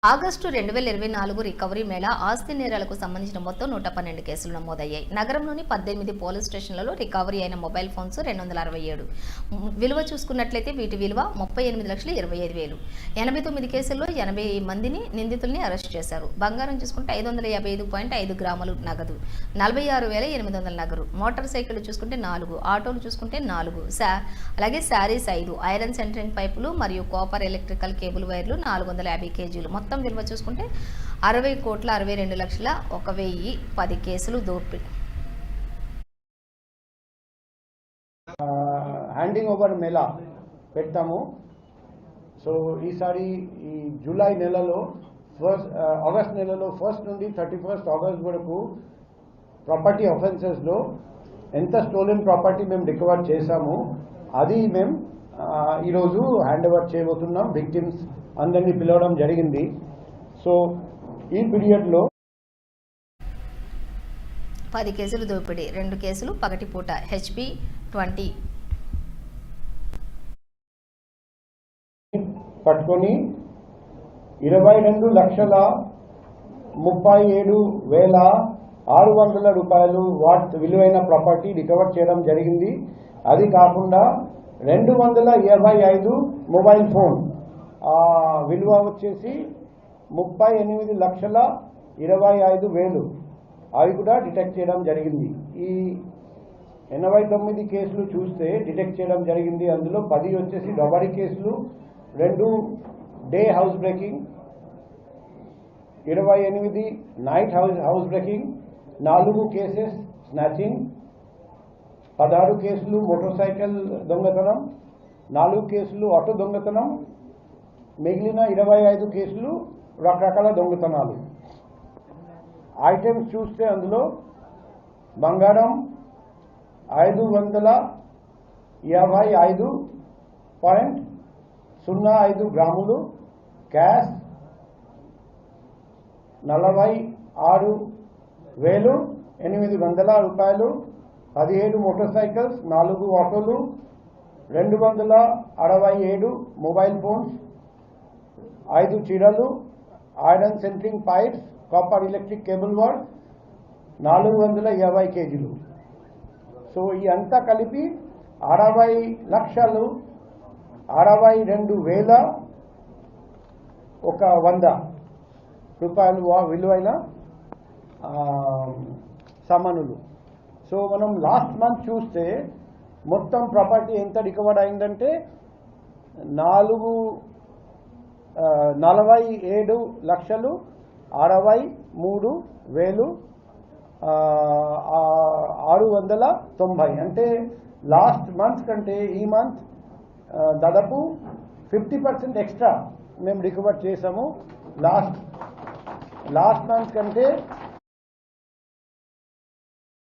August 2024 recovery Mela ఆస్తి నేరాలకు సంబంధించిన మొత్తం 112 కేసులు నమోదయ్యాయి. నగరంలోని 18 పోలీస్ స్టేషన్లలో రికవరీ అయిన మొబైల్ ఫోన్స్ 267. విలువ చూసుకున్నట్లయితే వీటి విలువ 38,25,000. 89 కేసుల్లో 80 మందిని నిందితుల్ని అరెస్ట్ చేశారు. బంగారం చూసుకుంటే 555.5 గ్రాములు నగదు, 46,800 నగదు. మోటార్ సైకిళ్లు చూసుకుంటే 4, ఆటోలు చూసుకుంటే 4, అలాగే శారీస్ 5, ఐరన్ సెంటరింగ్ పైపులు మరియు కాపర్ ఎలక్ట్రికల్ కేబుల్ వైర్లు 450 కేజీలు. మొత్తం విలువ చూసుకుంటే 60,62,01,010 కేసులు దోపిడీ. హ్యాండింగ్ ఓవర్ మేళా పెడతాము. సో ఈసారి ఈ జూలై నెలలో ఆగస్ట్ నెలలో 1 నుండి 31 ఆగస్ట్ వరకు ప్రాపర్టీ ఆఫెన్సెస్లో ఎంత స్టోలెన్ ప్రాపర్టీ మేము రికవర్ చేశాము అది మేము ఈరోజు హ్యాండ్ ఓవర్ చేయబోతున్నాం. విక్టిమ్స్ అందరినీ పిలవడం జరిగింది. సో ఈ పీరియడ్లో 10 కేసులు దోపిడీ, 2 కేసులు పగటిపూట HP 20 పట్టుకొని 22,37,600 రూపాయలు విలువైన ప్రాపర్టీ రికవర్ చేయడం జరిగింది. అది కాకుండా 225 మొబైల్ ఫోన్ విలువ వచ్చేసి 38,25,000 అవి కూడా డిటెక్ట్ చేయడం జరిగింది. ఈ 89 కేసులు చూస్తే డిటెక్ట్ చేయడం జరిగింది. అందులో 10 వచ్చేసి రాబరీ కేసులు, 2 day house breaking, 28 night house breaking, 4 cases snatching, 16 కేసులు మోటార్ సైకిల్ దొంగతనం, 4 కేసులు ఆటో దొంగతనం, మిగిలిన 25 కేసులు రకరకాల దొంగతనాలు. ఐటమ్స్ చూస్తే అందులో బంగారం 555.05 గ్రాములు, క్యాష్ 46,800 రూపాయలు, 17 మోటార్ సైకిల్స్, 4 ఆటోలు, 267 మొబైల్ ఫోన్స్, 5 చీరలు, iron centering pipes, copper electric cable wire, 450 కేజీలు. సో ఈ అంతా కలిపి 60,62,100 రూపాయలు విలువైన సామానులు. సో మనం లాస్ట్ మంత్ చూస్తే మొత్తం ప్రాపర్టీ ఎంత రికవర్ అయిందంటే 47,63,690. అంటే లాస్ట్ మంత్ కంటే ఈ మంత్ దాదాపు 50% ఎక్స్ట్రా మేము రికవర్ చేసాము. లాస్ట్ మంత్ కంటే